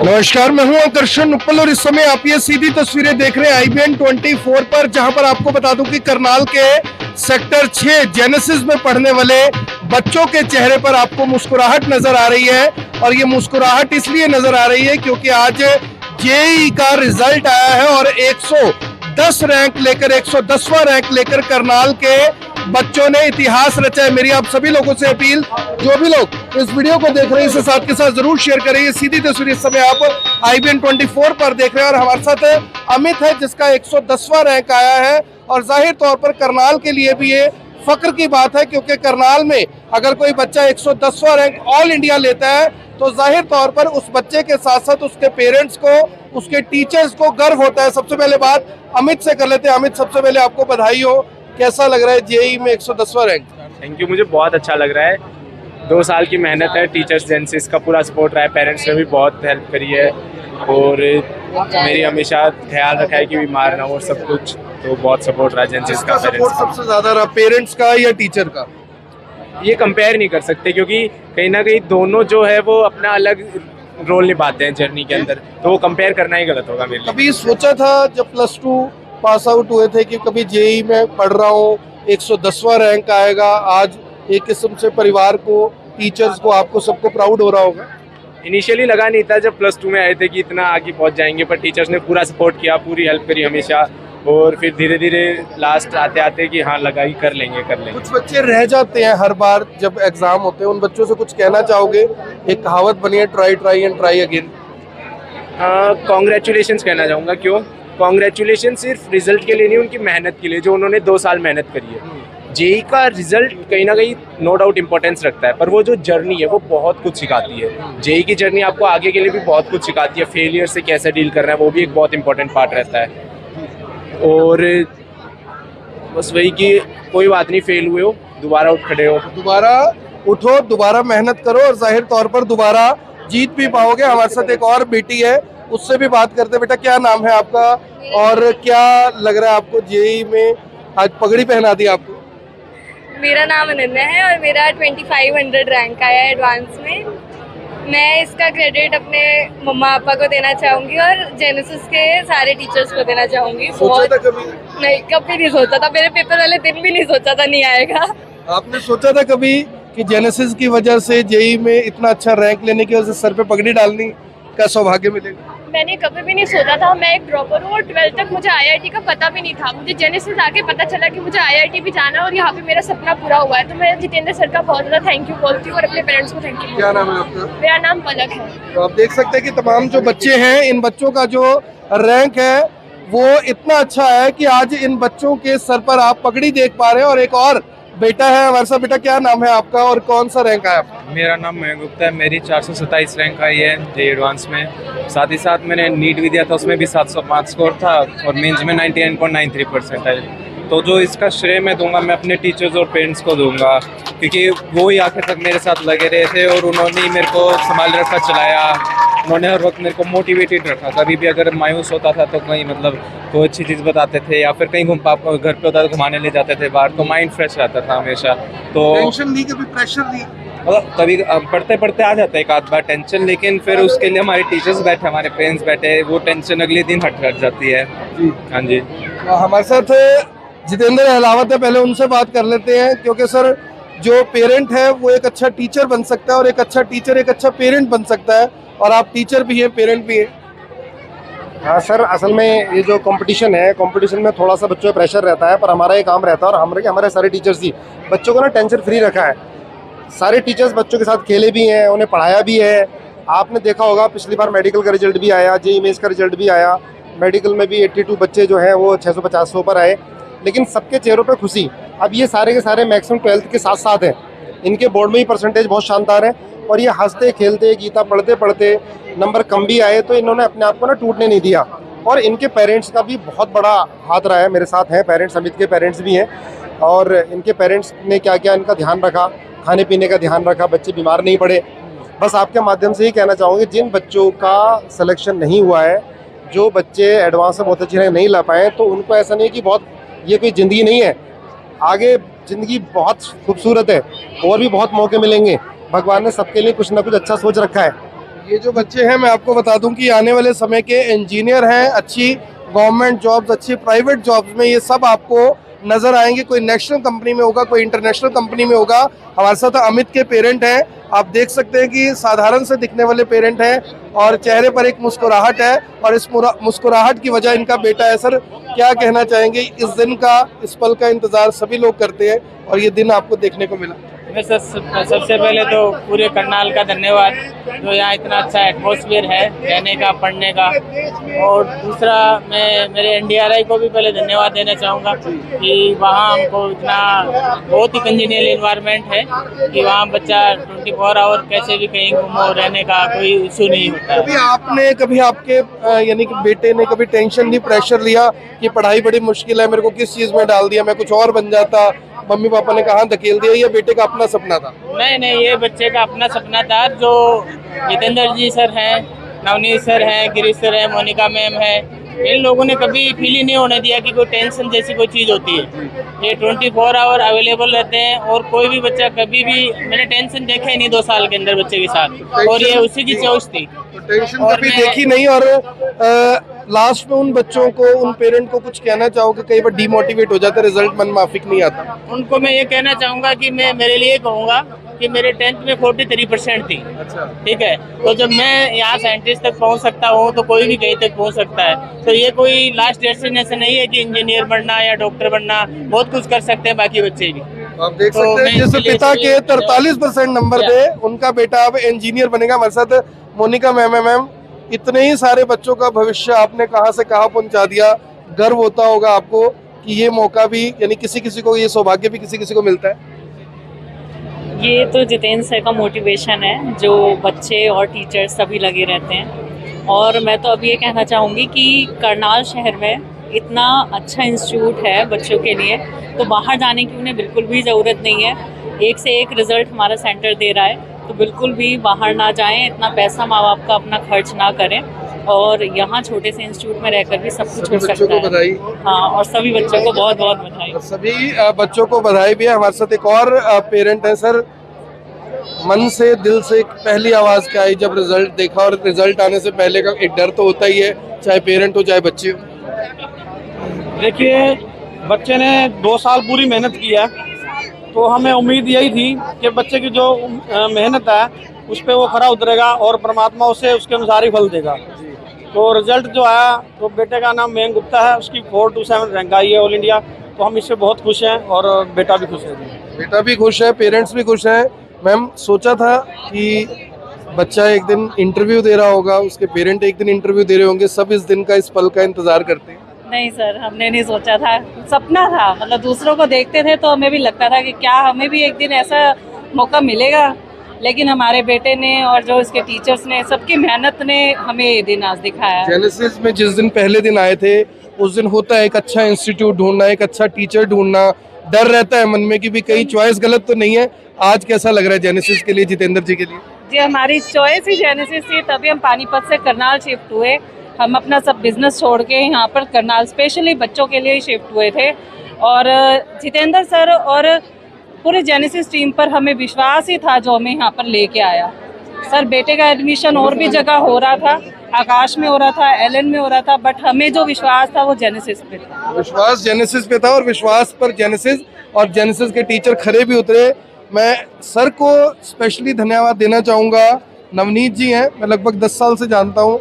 नमस्कार, मैं हूं आकर्षण उपल और इस समय आप ये सीधी तस्वीरें देख रहे हैं IBN 24 पर, जहां पर आपको बता दूं कि करनाल के सेक्टर 6 जेनेसिस में पढ़ने वाले बच्चों के चेहरे पर आपको मुस्कुराहट नजर आ रही है। और ये मुस्कुराहट इसलिए नजर आ रही है क्योंकि आज जेईई का रिजल्ट आया है और 110 रैंक लेकर 110वां रैंक लेकर करनाल के बच्चों ने इतिहास रचा है। मेरी आप सभी लोगों से अपील, जो भी लोग इस वीडियो को देख रहे हैं इसे साथ के साथ जरूर शेयर करें। ये सीधी तस्वीर इस समय आप IBN 24 पर देख रहे हैं और हमारे साथ अमित है जिसका 110वां रैंक आया है। और जाहिर तौर पर करनाल के लिए भी ये फक्र की बात है क्योंकि करनाल में अगर कोई बच्चा 110वां रैंक ऑल इंडिया लेता है तो जाहिर तौर पर उस बच्चे के साथ साथ उसके पेरेंट्स को, उसके टीचर्स को गर्व होता है। सबसे पहले बात अमित से कर लेते हैं। अमित, सबसे पहले आपको बधाई हो, कैसा लग रहा है जेईई में 110वां रैंक? थैंक यू, मुझे बहुत अच्छा लग रहा है। 2 साल की मेहनत है, टीचर्स जेनेसिस का पूरा सपोर्ट रहा है, पेरेंट्स ने भी बहुत हेल्प करी है और मेरी हमेशा ख्याल रखा है कि बीमार ना हो सब कुछ, तो बहुत सपोर्ट रहा जेनेसिस का। सपोर्ट सबसे ज्यादा रहा पेरेंट्स का या टीचर का? ये कंपेयर नहीं कर सकते क्योंकि कहीं ना कहीं दोनों जो है वो अपना अलग रोल निभाते हैं जर्नी के अंदर, तो वो कंपेयर करना ही गलत होगा मेरे लिए। कभी सोचा था जब +2 पास आउट हुए थे कि कभी जेईई में पढ़ रहा हूँ 110वां रैंक आएगा? आज एक किस्म से परिवार को, टीचर्स को, आपको सबको प्राउड हो रहा होगा। इनिशियली लगा नहीं था जब +2 में आए थे कि इतना आगे पहुंच जाएंगे, पर टीचर्स ने पूरा सपोर्ट किया, पूरी हेल्प करी हमेशा और फिर धीरे धीरे लास्ट आते आते कि हाँ लगा ही कर लेंगे। कुछ बच्चे रह जाते हैं हर बार जब एग्जाम होते हैं, उन बच्चों से कुछ कहना चाहोगे? एक कहावत बनी है, try and try again. Congratulations कहना चाहूँगा। क्यों कॉन्ग्रेचुलेशन? सिर्फ रिजल्ट के लिए नहीं, उनकी मेहनत के लिए जो उन्होंने 2 साल मेहनत करी है। जेईई का रिजल्ट कहीं ना कहीं नो डाउट इंपॉर्टेंस रखता है, पर वो जो जर्नी है वो बहुत कुछ सिखाती है। जेईई की जर्नी आपको आगे के लिए भी बहुत कुछ सिखाती है। फेलियर से कैसे डील करना है वो भी एक बहुत इंपॉर्टेंट पार्ट रहता है। और बस वही कि कोई बात नहीं, फेल हुए हो दोबारा उठ खड़े हो, दोबारा उठो, दोबारा मेहनत करो और जाहिर तौर पर दोबारा जीत भी पाओगे। हमारे साथ एक और बेटी है, उससे भी बात करते हैं। बेटा, क्या नाम है आपका और क्या लग रहा है आपको जेईई में आज पगड़ी पहना दी आपको? मेरा नाम अनन्या है और मेरा 2500 रैंक आया है एडवांस में। मैं इसका क्रेडिट अपने मम्मा पापा को देना चाहूँगी और जेनेसिस के सारे टीचर्स को देना चाहूँगी। सोचा था कभी? नहीं, कभी नहीं सोचा था। मेरे पेपर वाले दिन भी नहीं सोचा था नहीं आएगा। आपने सोचा था कभी कि जेनेसिस की वजह से जेईई में इतना अच्छा रैंक लेने की वजह से सर पे पगड़ी डालने का सौभाग्य मिलेगा? मैंने कभी भी नहीं सोचा था। मैं एक ड्रॉपर हूँ और 12th तक मुझे IIT का पता भी नहीं था। मुझे जेनेसिस आके पता चला कि मुझे IIT भी जाना और यहाँ पे मेरा सपना पूरा हुआ है। तो मैं जितेंद्र सर का बहुत ज़्यादा थैंक यू बोलती हूँ और अपने पेरेंट्स को थैंक यू। क्या नाम है आपका? मेरा नाम पलक है। तो आप देख सकते हैं कि तमाम जो बच्चे हैं, इन बच्चों का जो रैंक है वो इतना अच्छा है कि आज इन बच्चों के सर पर आप पगड़ी देख पा रहे हैं। और एक और बेटा है हमारे साथ। बेटा, क्या नाम है आपका और कौन सा रैंक आया आपका? मेरा नाम मयंक गुप्ता है। मेरी 427 रैंक आई है जेईई एडवांस में। साथ ही साथ मैंने नीट भी दिया था, उसमें भी 705 स्कोर था और मेंस में 99.93% है। तो जो इसका श्रेय मैं दूंगा, मैं अपने टीचर्स और पेरेंट्स को दूंगा क्योंकि वो ही आखिर तक मेरे साथ लगे रहे थे और उन्होंने ही मेरे को संभाल रखा, चलाया। उन्होंने हर वक्त मेरे को मोटिवेटेड रखा। कभी भी अगर मायूस होता था तो कहीं मतलब कोई अच्छी चीज़ बताते थे या फिर कहीं घर पे होता तो घुमाने ले जाते थे बाहर, तो माइंड फ्रेश रहता था हमेशा। तो टेंशन नहीं, कभी प्रेशर नहीं? मतलब कभी पढ़ते पढ़ते आ जाता है एक आध बार टेंशन, लेकिन फिर उसके लिए हमारे टीचर्स बैठे, हमारे पेरेंट्स बैठे, वो टेंशन अगले दिन हट जाती है जी। हाँ जी, तो हमारे साथ जितेंद्र अहलावत है, पहले उनसे बात कर लेते हैं क्योंकि सर जो पेरेंट है वो एक अच्छा टीचर बन सकता है और एक अच्छा टीचर एक अच्छा पेरेंट बन सकता है। और आप टीचर भी हैं, पेरेंट भी हैं। हाँ सर, असल में ये जो कंपटीशन है, कंपटीशन में थोड़ा सा बच्चों पे प्रेशर रहता है, पर हमारा ये काम रहता है और हमारे सारे टीचर्स ही बच्चों को ना टेंशन फ्री रखा है। सारे टीचर्स बच्चों के साथ खेले भी हैं, उन्हें पढ़ाया भी है। आपने देखा होगा पिछली बार मेडिकल का रिजल्ट भी आया, जेईई मेंस का रिजल्ट भी आया। मेडिकल में भी 82 बच्चे जो हैं वो 650 पर आए, लेकिन सबके चेहरों पे खुशी। अब ये सारे के सारे मैक्सिमम 12th के साथ साथ हैं, इनके बोर्ड में ही परसेंटेज बहुत शानदार है और ये हंसते खेलते गीता पढ़ते पढ़ते नंबर कम भी आए तो इन्होंने अपने आप को ना टूटने नहीं दिया। और इनके पेरेंट्स का भी बहुत बड़ा हाथ रहा है। मेरे साथ हैं पेरेंट्स, अमित के पेरेंट्स भी हैं, और इनके पेरेंट्स ने क्या क्या इनका ध्यान रखा, खाने पीने का ध्यान रखा, बच्चे बीमार नहीं पड़े। बस आपके माध्यम से ही कहना चाहूँगी, जिन बच्चों का सिलेक्शन नहीं हुआ है, जो बच्चे एडवांस में बहुत अच्छी रैंक नहीं ला पाए, तो उनको ऐसा नहीं है कि बहुत ये कोई ज़िंदगी नहीं है, आगे ज़िंदगी बहुत खूबसूरत है और भी बहुत मौके मिलेंगे। भगवान ने सबके लिए कुछ ना कुछ अच्छा सोच रखा है। ये जो बच्चे हैं मैं आपको बता दूं कि आने वाले समय के इंजीनियर हैं, अच्छी गवर्नमेंट जॉब्स, अच्छी प्राइवेट जॉब्स में ये सब आपको नजर आएंगे। कोई नेशनल कंपनी में होगा, कोई इंटरनेशनल कंपनी में होगा। हमारे साथ अमित के पेरेंट हैं, आप देख सकते हैं कि साधारण से दिखने वाले पेरेंट हैं और चेहरे पर एक मुस्कुराहट है और इस मुस्कुराहट की वजह इनका बेटा है। सर क्या कहना चाहेंगे? इस दिन का, इस पल का इंतजार सभी लोग करते हैं और ये दिन आपको देखने को मिला। मैं सबसे पहले तो पूरे करनाल का धन्यवाद, जो यहाँ इतना अच्छा एटमॉस्फेयर है रहने का, पढ़ने का। और दूसरा मैं मेरे NDRI को भी पहले धन्यवाद देना चाहूँगा कि वहाँ हमको इतना बहुत ही कंजेनियल इन्वायरमेंट है कि वहाँ बच्चा 24 आवर कैसे भी कहीं घूमो, रहने का कोई इशू नहीं होता है। कभी आपके यानी कि बेटे ने कभी टेंशन नहीं, प्रेशर लिया कि पढ़ाई बड़ी मुश्किल है, मेरे को किस चीज़ में डाल दिया, मैं कुछ और बन जाता, मम्मी पापा ने कहाँ धकेल दिया? ये बेटे का अपना सपना था? नहीं, ये बच्चे का अपना सपना था। जो जितेंद्र जी सर हैं, नवनीत सर हैं, गिरीश सर हैं, मोनिका मैम है, इन लोगों ने कभी फील ही नहीं होने दिया कि कोई टेंशन जैसी कोई चीज़ होती है। ये 24 आवर अवेलेबल रहते हैं और कोई भी बच्चा कभी भी, मैंने टेंशन देखा ही नहीं 2 साल के अंदर बच्चे के साथ, और ये उसी की चॉइस थी। टेंशन कभी देखी नहीं। और लास्ट में उन बच्चों को, उन पेरेंट को कुछ कहना चाहोगे? कई बार डिमोटिवेट हो जाता है, रिजल्ट मन माफिक नहीं आता। उनको मैं ये कहना चाहूँगा कि मैं मेरे लिए कहूँगा कि मेरे 10th में 43% थी। अच्छा, ठीक है, तो जब मैं यहाँ साइंटिस्ट तक पहुँच सकता हूँ तो कोई भी कहीं तक पहुँच सकता है। तो ये कोई लास्ट डेस्टिनेशन नहीं है कि इंजीनियर बनना या डॉक्टर बनना, बहुत कुछ कर सकते हैं बाकी बच्चे भी। आप देख सकते हैं जैसे पिता के 43% नंबर थे, उनका बेटा अब इंजीनियर बनेगा। हमारे साथ मोनिका मैम, इतने ही सारे बच्चों का भविष्य आपने कहाँ से कहाँ पहुँचा दिया। गर्व होता होगा आपको कि ये मौका भी, यानी किसी किसी को ये सौभाग्य भी किसी किसी को मिलता है। ये तो जितेंद्र सर का मोटिवेशन है, जो बच्चे और टीचर सभी लगे रहते हैं। और मैं तो अब ये कहना चाहूँगी कि करनाल शहर में इतना अच्छा इंस्टीट्यूट है बच्चों के लिए, तो बाहर जाने की उन्हें बिल्कुल भी ज़रूरत नहीं है। एक से एक रिज़ल्ट हमारा सेंटर दे रहा है, तो बिल्कुल भी बाहर ना जाएं, इतना पैसा माँ बाप का अपना खर्च ना करें, और यहाँ छोटे से इंस्टीट्यूट में रहकर भी सब कुछ हो सकता है। बधाई। हाँ, और सभी बच्चों को बहुत बहुत बधाई। सभी बच्चों को बधाई भी है। हमारे साथ एक और पेरेंट हैं। सर, मन से, दिल से पहली आवाज़ क्या आई जब रिजल्ट देखा? और रिजल्ट आने से पहले का एक डर तो होता ही है, चाहे पेरेंट हो चाहे बच्चे हो। देखिए, बच्चे ने 2 साल पूरी मेहनत की है, तो हमें उम्मीद यही थी कि बच्चे की जो मेहनत है उस पर वो खरा उतरेगा और परमात्मा उसे उसके अनुसार ही फल देगा। तो रिजल्ट जो आया, तो बेटे का नाम मयंक गुप्ता है, उसकी 427 रैंक आई है ऑल इंडिया। तो हम इससे बहुत खुश हैं और बेटा भी खुश है। बेटा भी खुश है, पेरेंट्स भी खुश हैं। मैम, सोचा था कि बच्चा एक दिन इंटरव्यू दे रहा होगा, उसके पेरेंट एक दिन इंटरव्यू दे रहे होंगे, सब इस दिन का, इस पल का इंतजार करते हैं? नहीं सर, हमने नहीं सोचा था, सपना था। मतलब दूसरों को देखते थे तो हमें भी लगता था कि क्या हमें भी एक दिन ऐसा मौका मिलेगा, लेकिन हमारे बेटे ने और जो इसके टीचर्स ने, सबकी मेहनत ने हमें ये दिन आज दिखाया। जेनेसिस में जिस दिन पहले दिन आए थे, उस दिन होता है एक अच्छा इंस्टीट्यूट ढूंढना, एक अच्छा टीचर ढूंढना, डर रहता है मन में कि भी कहीं चॉइस गलत तो नहीं है। आज कैसा लग रहा है जेनेसिस के लिए, जितेंद्र जी के लिए? जी, हमारी चॉइस ही जेनेसिस थी, तभी हम पानीपत से करनाल शिफ्ट हुए। हम अपना सब बिजनेस छोड़ के यहाँ पर करनाल स्पेशली बच्चों के लिए ही शिफ्ट हुए थे। और जितेंद्र सर और पूरे जेनेसिस टीम पर हमें विश्वास ही था, जो हमें यहाँ पर लेके आया। सर, बेटे का एडमिशन और भी जगह हो रहा था, आकाश में हो रहा था, एलन में हो रहा था, बट हमें जो विश्वास था वो जेनेसिस पे था। विश्वास जेनेसिस पे था और विश्वास पर जेनेसिस और जेनेसिस के टीचर खरे भी उतरे। मैं सर को स्पेशली धन्यवाद देना चाहूँगा। नवनीत जी हैं, मैं लगभग 10 साल से जानता हूँ।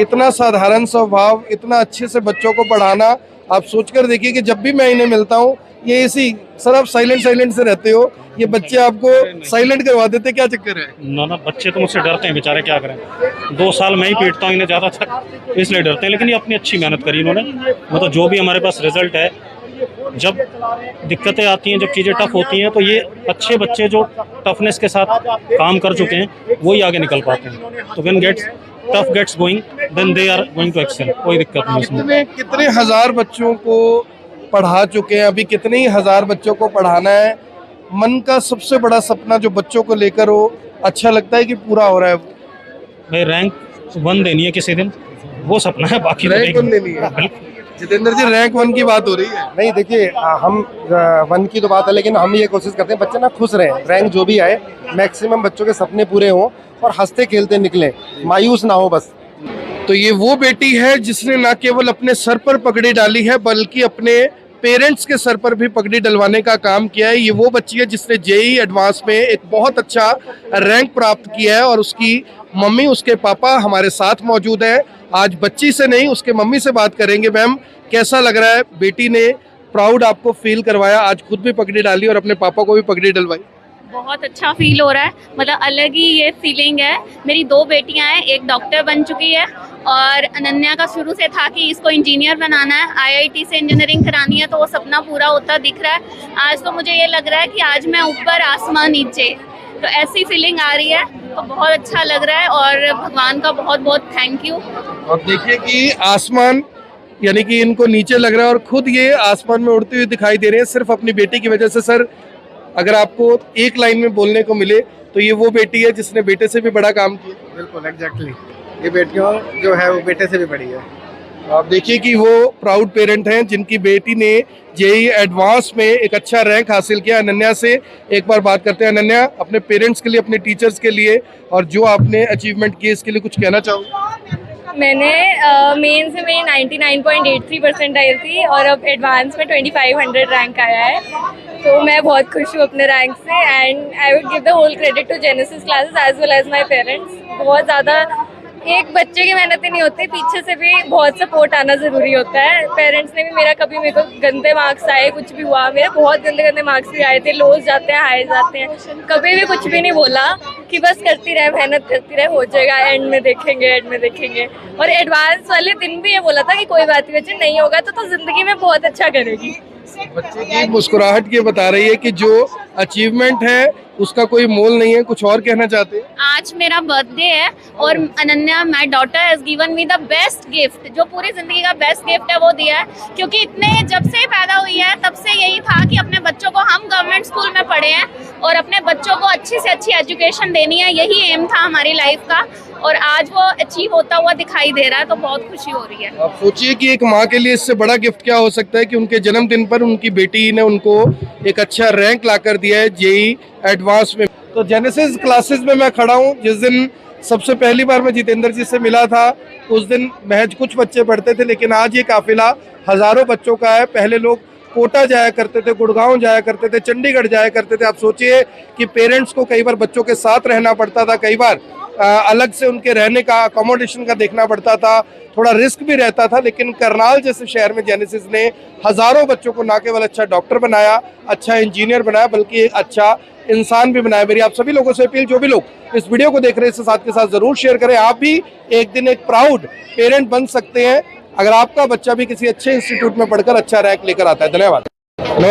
इतना साधारण स्वभाव, इतना अच्छे से बच्चों को पढ़ाना, आप सोचकर देखिए कि जब भी मैं इन्हें मिलता हूँ, ये इसी सर, आप साइलेंट से रहते हो, ये बच्चे आपको साइलेंट करवा देते, क्या चक्कर है? ना, बच्चे तो मुझसे डरते हैं बेचारे, क्या करें। 2 साल मैं ही पीटता हूँ इन्हें ज़्यादा, इसलिए डरते हैं। लेकिन ये अपनी अच्छी मेहनत करी इन्होंने। मतलब जो भी हमारे पास रिजल्ट है, जब दिक्कतें आती हैं, जब चीज़ें टफ होती हैं, तो ये अच्छे बच्चे जो टफनेस के साथ काम कर चुके हैं, वही आगे निकल पाते हैं। तो when tough gets going, then they are going to excel. कोई दिक्कत नहीं इसमें। कितने हजार बच्चों को पढ़ा चुके हैं, अभी कितने ही हजार बच्चों को पढ़ाना है? मन का सबसे बड़ा सपना जो बच्चों को लेकर हो, अच्छा लगता है कि पूरा हो रहा है? भाई, रैंक 1 देनी है किसी दिन, वो सपना है। बाकी रैंक 1 देनी है। जितेंद्र जी रैंक 1 की बात हो रही है। नहीं देखिए, हम 1 की तो बात है, लेकिन हम ये कोशिश करते हैं बच्चे ना खुश रहें, रैंक जो भी आए मैक्सिमम बच्चों के सपने पूरे हों और हंसते खेलते निकलें, मायूस ना हो बस। तो ये वो बेटी है जिसने ना केवल अपने सर पर पगड़ी डाली है बल्कि अपने पेरेंट्स के सर पर भी पगड़ी डलवाने का काम किया है। ये वो बच्ची है जिसने जेईई एडवांस में एक बहुत अच्छा रैंक प्राप्त किया है और उसकी मम्मी उसके पापा हमारे साथ मौजूद है। आज बच्ची से नहीं उसके मम्मी से बात करेंगे। मैम, कैसा लग रहा है? बेटी ने प्राउड आपको फील करवाया, आज खुद भी पगड़ी डाली और अपने पापा को भी पगड़ी डलवाई। बहुत अच्छा फील हो रहा है, मतलब अलग ही ये फीलिंग है। मेरी 2 बेटियां हैं, एक डॉक्टर बन चुकी है और अनन्या का शुरू से था कि इसको इंजीनियर बनाना है, आईआईटी से इंजीनियरिंग करानी है, तो वो सपना पूरा होता दिख रहा है। आज तो मुझे ये लग रहा है कि आज मैं ऊपर आसमान नीचे, तो ऐसी फीलिंग आ रही है, तो बहुत अच्छा लग रहा है और भगवान का बहुत बहुत थैंक यू। और देखिए कि आसमान यानी कि इनको नीचे लग रहा है और खुद ये आसमान में उड़ते हुए दिखाई दे रहे हैं सिर्फ अपनी बेटी की वजह से। सर, अगर आपको एक लाइन में बोलने को मिले तो ये वो बेटी है जिसने बेटे से भी बड़ा काम किया। बिल्कुल एग्जैक्टली, ये बेटियों जो है वो बेटे से भी बड़ी है। आप देखिए कि वो प्राउड पेरेंट हैं जिनकी बेटी ने जेईई एडवांस में एक अच्छा रैंक हासिल किया। अनन्या से एक बार बात करते हैं। अनन्या, अपने पेरेंट्स के लिए, अपने टीचर्स के लिए और जो आपने अचीवमेंट की इसके लिए कुछ कहना चाहोगे? मैंने मेंस में मेरी 99.83% आई थी और अब एडवांस में 2500 रैंक आया है, तो मैं बहुत खुश हूँ अपने रैंक से। And I would give the whole credit to Genesis classes as well as my parents. बहुत ज़्यादा एक बच्चे की मेहनत ही नहीं होती, पीछे से भी बहुत सपोर्ट आना ज़रूरी होता है। पेरेंट्स ने भी मेरा कभी मेरे को गंदे मार्क्स आए, कुछ भी हुआ, मेरे बहुत गंदे गंदे मार्क्स भी आए थे, लोज जाते हैं, हाई जाते हैं, कभी भी कुछ भी नहीं बोला कि बस करती रहे, मेहनत करती रहे, हो जाएगा, एंड में देखेंगे, एंड में देखेंगे। और एडवांस वाले दिन भी ये बोला था कि कोई बात नहीं बच्चे, नहीं होगा तो ज़िंदगी में बहुत अच्छा करेगी। बच्चे की मुस्कुराहट ये बता रही है कि जो अचीवमेंट है उसका कोई मोल नहीं है। कुछ और कहना चाहते हैं? आज मेरा बर्थडे है और Ananya my daughter has given me the best gift, जो पूरी जिंदगी का बेस्ट गिफ्ट है वो दिया है। क्योंकि इतने जब से पैदा हुई है तब से यही था कि अपने बच्चों को, हम गवर्नमेंट स्कूल में पढ़े हैं और अपने बच्चों को अच्छी से अच्छी एजुकेशन देनी है, यही एम था हमारी लाइफ का और आज वो अचीव होता हुआ दिखाई दे रहा है, तो बहुत खुशी हो रही है। आप सोचिए कि एक माँ के लिए इससे बड़ा गिफ्ट क्या हो सकता है कि उनके जन्मदिन पर उनकी बेटी ने उनको एक अच्छा रैंक लाकर दिया है जेईई एडवांस में। तो जेनेसिस क्लासेस में मैं खड़ा हूँ। जिस दिन सबसे पहली बार मैं जितेंद्र जी से मिला था उस दिन महज कुछ बच्चे पढ़ते थे, लेकिन आज ये काफिला हजारों बच्चों का है। पहले लोग कोटा जाया करते थे, गुड़गांव जाया करते थे, चंडीगढ़ जाया करते थे। आप सोचिए कि पेरेंट्स को कई बार बच्चों के साथ रहना पड़ता था, कई बार अलग से उनके रहने का, अकोमोडेशन का देखना पड़ता था, थोड़ा रिस्क भी रहता था। लेकिन करनाल जैसे शहर में जेनेसिस ने हजारों बच्चों को ना केवल अच्छा डॉक्टर बनाया, अच्छा इंजीनियर बनाया, बल्कि एक अच्छा इंसान भी बनाया। मेरी आप सभी लोगों से अपील, जो भी लोग इस वीडियो को देख रहे हैं इसे साथ के साथ जरूर शेयर करें। आप भी एक दिन एक प्राउड पेरेंट बन सकते हैं अगर आपका बच्चा भी किसी अच्छे इंस्टीट्यूट में पढ़कर अच्छा रैंक लेकर आता है। धन्यवाद।